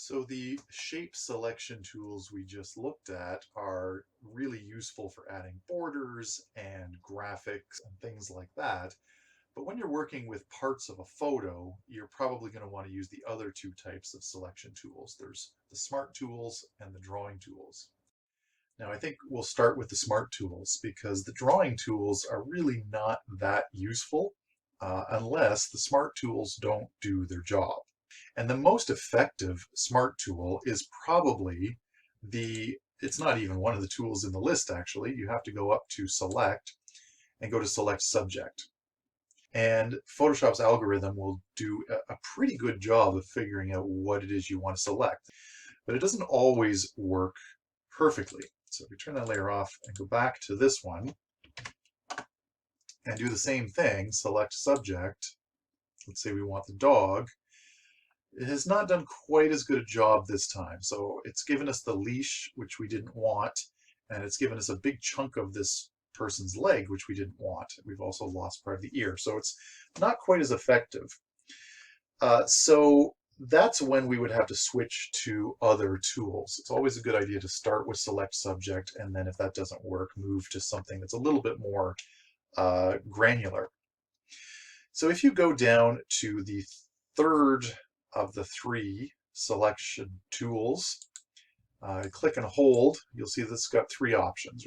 So the shape selection tools we just looked at are really useful for adding borders and graphics and things like that. But when you're working with parts of a photo, you're probably going to want to use the other two types of selection tools. There's the smart tools and the drawing tools. Now, I think we'll start with the smart tools because the drawing tools are really not that useful unless the smart tools don't do their job. And the most effective smart tool is probably it's not even one of the tools in the list actually. You have to go up to select and go to select subject. And Photoshop's algorithm will do a pretty good job of figuring out what it is you want to select. But it doesn't always work perfectly. So if we turn that layer off and go back to this one and do the same thing, select subject, let's say we want the dog, it has not done quite as good a job this time. So it's given us the leash, which we didn't want, and it's given us a big chunk of this person's leg, which we didn't want. We've also lost part of the ear. So it's not quite as effective. So that's when we would have to switch to other tools. It's always a good idea to start with select subject, and then if that doesn't work, move to something that's a little bit more granular. So if you go down to the third of the three selection tools, click and hold, you'll see this got three options.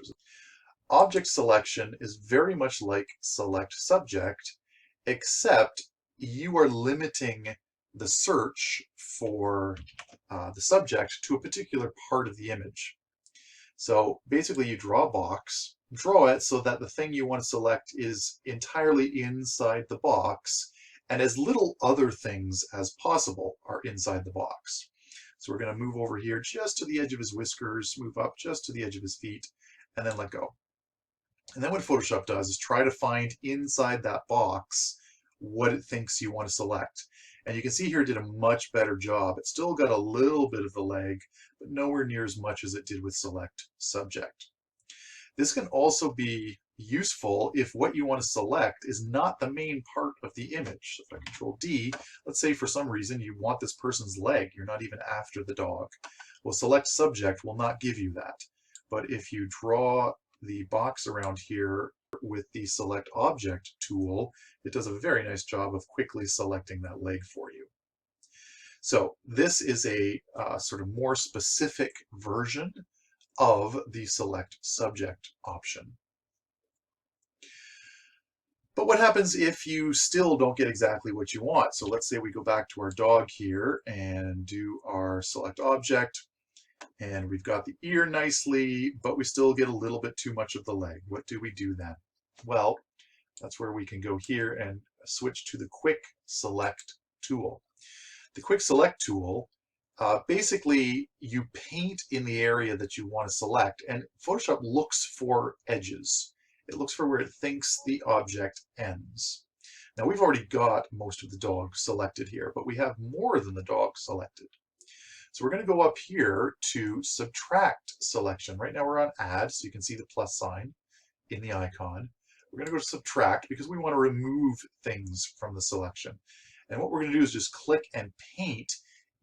Object selection is very much like select subject, except you are limiting the search for the subject to a particular part of the image. So basically you draw a box, draw it so that the thing you want to select is entirely inside the box, and as little other things as possible are inside the box. So we're going to move over here just to the edge of his whiskers, move up just to the edge of his feet, and then let go. And then what Photoshop does is try to find inside that box what it thinks you want to select. And you can see here it did a much better job. It still got a little bit of the leg, but nowhere near as much as it did with select subject. This can also be useful if what you want to select is not the main part of the image. So if I control D, let's say for some reason you want this person's leg, you're not even after the dog. Well, select subject will not give you that. But if you draw the box around here with the select object tool, it does a very nice job of quickly selecting that leg for you. So this is a sort of more specific version of the select subject option. But what happens if you still don't get exactly what you want? So let's say we go back to our dog here and do our select object, and we've got the ear nicely, but we still get a little bit too much of the leg. What do we do then? Well, that's where we can go here and switch to the quick select tool. The quick select tool, basically you paint in the area that you want to select, and Photoshop looks for edges. It looks for where it thinks the object ends. Now we've already got most of the dog selected here, but we have more than the dog selected. So we're going to go up here to subtract selection. Right now we're on add, so you can see the plus sign in the icon. We're going to go to subtract because we want to remove things from the selection. And what we're going to do is just click and paint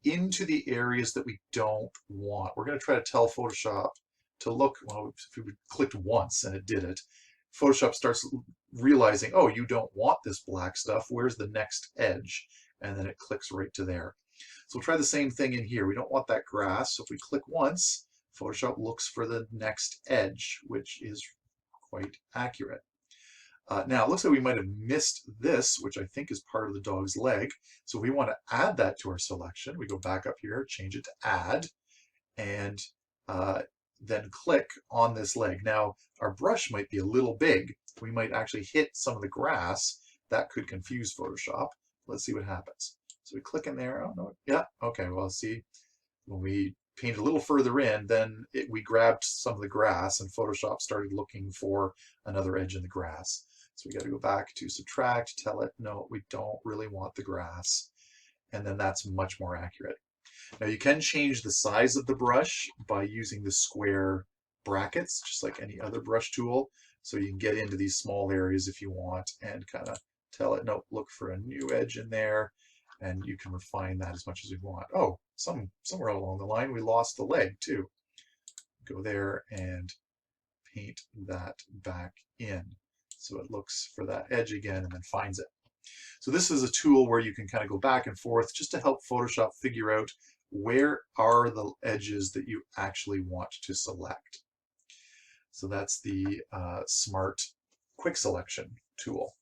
into the areas that we don't want. We're going to try to tell Photoshop to look, well, if we clicked once and it did it, Photoshop starts realizing, oh, you don't want this black stuff. Where's the next edge? And then it clicks right to there. So we'll try the same thing in here. We don't want that grass. So if we click once, Photoshop looks for the next edge, which is quite accurate. Now, it looks like we might have missed this, which I think is part of the dog's leg. So we want to add that to our selection. We go back up here, change it to add, and then click on this leg. Now, our brush might be a little big. We might actually hit some of the grass. That could confuse Photoshop. Let's see what happens. So we click in there. Oh, no. Yeah, okay, well, see, when we painted a little further in, then we grabbed some of the grass and Photoshop started looking for another edge in the grass. So we got to go back to subtract, tell it, no, we don't really want the grass. And then that's much more accurate. Now you can change the size of the brush by using the square brackets, just like any other brush tool. So you can get into these small areas if you want and kind of tell it, no, look for a new edge in there. and you can refine that as much as you want. Oh, somewhere along the line we lost the leg too. Go there and paint that back in so it looks for that edge again and then finds it. So this is a tool where you can kind of go back and forth just to help Photoshop figure out where are the edges that you actually want to select. So that's the Smart Quick Selection tool.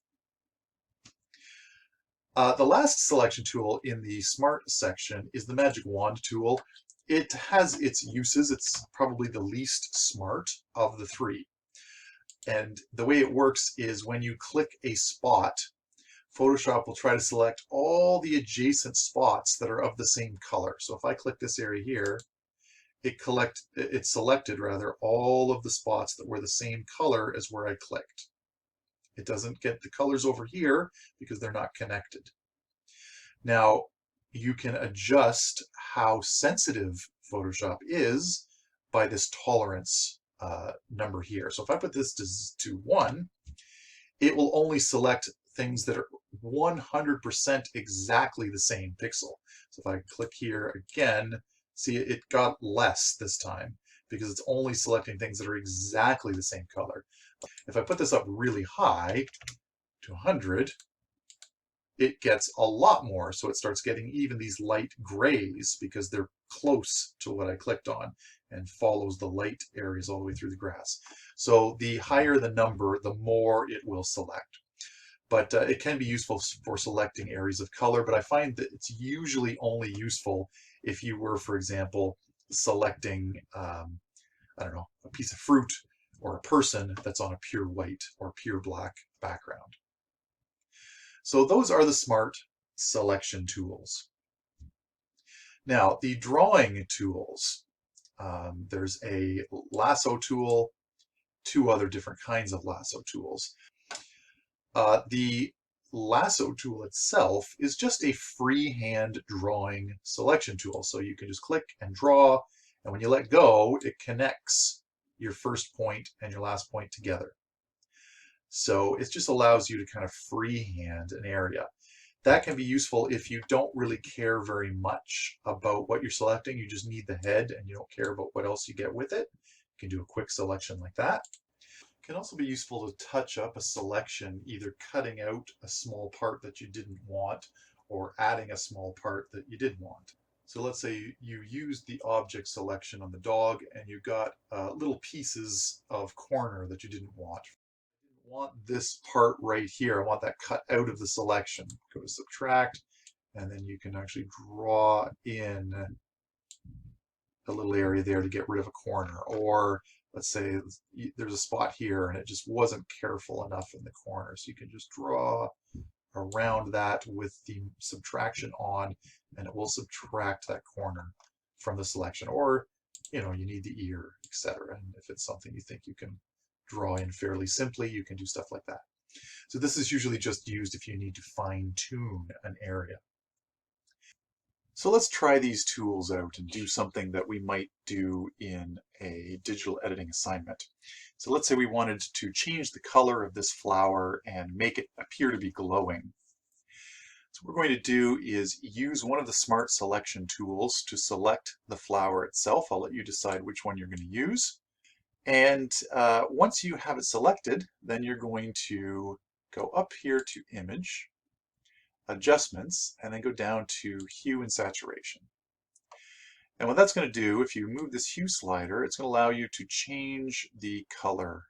The last selection tool in the Smart section is the Magic Wand tool. It has its uses. It's probably the least smart of the three. And the way it works is when you click a spot, Photoshop will try to select all the adjacent spots that are of the same color. So if I click this area here, it selected all of the spots that were the same color as where I clicked. It doesn't get the colors over here because they're not connected. Now, you can adjust how sensitive Photoshop is by this tolerance number here. So if I put this to 1, it will only select things that are 100% exactly the same pixel. So if I click here again, see it got less this time because it's only selecting things that are exactly the same color. If I put this up really high to 100, it gets a lot more. So it starts getting even these light grays because they're close to what I clicked on and follows the light areas all the way through the grass. So the higher the number, the more it will select. But it can be useful for selecting areas of color, but I find that it's usually only useful if you were, for example, selecting, I don't know, a piece of fruit or a person that's on a pure white or pure black background. So those are the Smart Selection tools. Now, the drawing tools, there's a lasso tool, 2 other different kinds of lasso tools. The lasso tool itself is just a freehand drawing selection tool. So you can just click and draw, and when you let go, it connects your first point and your last point together. So it just allows you to kind of freehand an area. That can be useful if you don't really care very much about what you're selecting. You just need the head and you don't care about what else you get with it. You can do a quick selection like that. It can also be useful to touch up a selection, either cutting out a small part that you didn't want or adding a small part that you did want. So let's say you used the object selection on the dog and you got little pieces of corner that you didn't want. I didn't want this part right here. I want that cut out of the selection. Go to subtract, and then you can actually draw in a little area there to get rid of a corner. Or let's say there's a spot here and it just wasn't careful enough in the corner. So you can just draw around that with the subtraction on, and it will subtract that corner from the selection. Or, you know, you need the ear, etc. And if it's something you think you can draw in fairly simply, you can do stuff like that. So this is usually just used if you need to fine-tune an area. So let's try these tools out and do something that we might do in a digital editing assignment. So let's say we wanted to change the color of this flower and make it appear to be glowing. So what we're going to do is use one of the Smart Selection tools to select the flower itself. I'll let you decide which one you're going to use. And once you have it selected, then you're going to go up here to Image, Adjustments, and then go down to Hue and Saturation. And what that's going to do, if you move this hue slider, it's going to allow you to change the color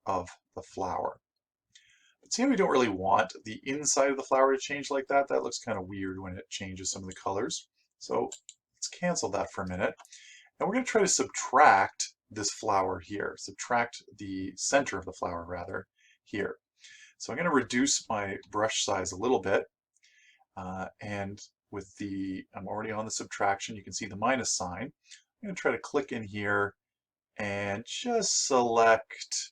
of the flower. But see how we don't really want the inside of the flower to change like that? That looks kind of weird when it changes some of the colors. So let's cancel that for a minute. And we're going to try to subtract this flower here. Subtract the center of the flower, rather, here. So I'm going to reduce my brush size a little bit. And with I'm already on the subtraction, you can see the minus sign. I'm going to try to click in here and just select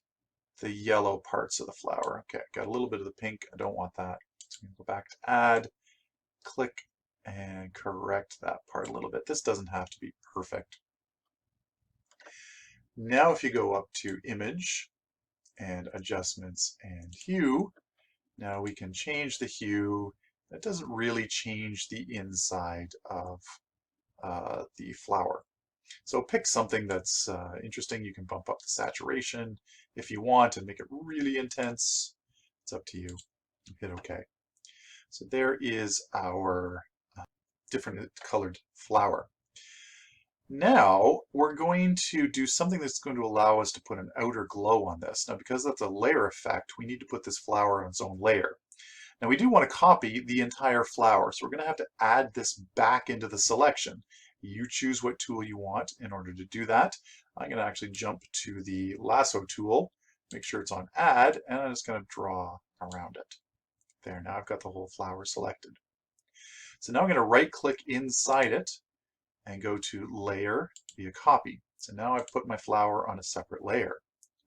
the yellow parts of the flower. Okay, got a little bit of the pink. I don't want that. So I'm going to go back to Add, click, and correct that part a little bit. This doesn't have to be perfect. Now if you go up to Image and Adjustments and Hue, now we can change the hue That doesn't really change the inside of the flower. So pick something that's interesting. You can bump up the saturation if you want and make it really intense. It's up to you. Hit OK. So there is our different colored flower. Now we're going to do something that's going to allow us to put an outer glow on this. Now because that's a layer effect, we need to put this flower on its own layer. Now we do want to copy the entire flower, so we're going to have to add this back into the selection. You choose what tool you want in order to do that. I'm going to actually jump to the lasso tool, make sure it's on add, and I'm just going to draw around it. There, now I've got the whole flower selected. So now I'm going to right click inside it and go to layer via copy. So now I've put my flower on a separate layer,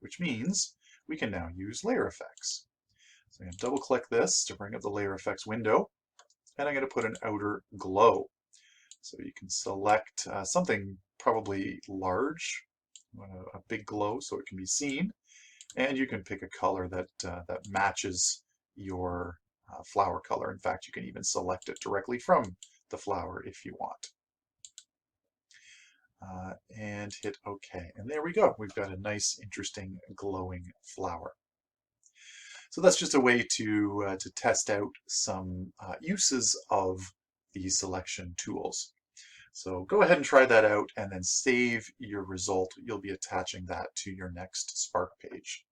which means we can now use layer effects. So I'm going to double click this to bring up the layer effects window, and I'm going to put an outer glow. So you can select something probably large, a big glow so it can be seen, and you can pick a color that, that matches your flower color. In fact, you can even select it directly from the flower if you want. And hit OK. And there we go. We've got a nice, interesting, glowing flower. So that's just a way to test out some uses of these selection tools. So go ahead and try that out and then save your result. You'll be attaching that to your next Spark page.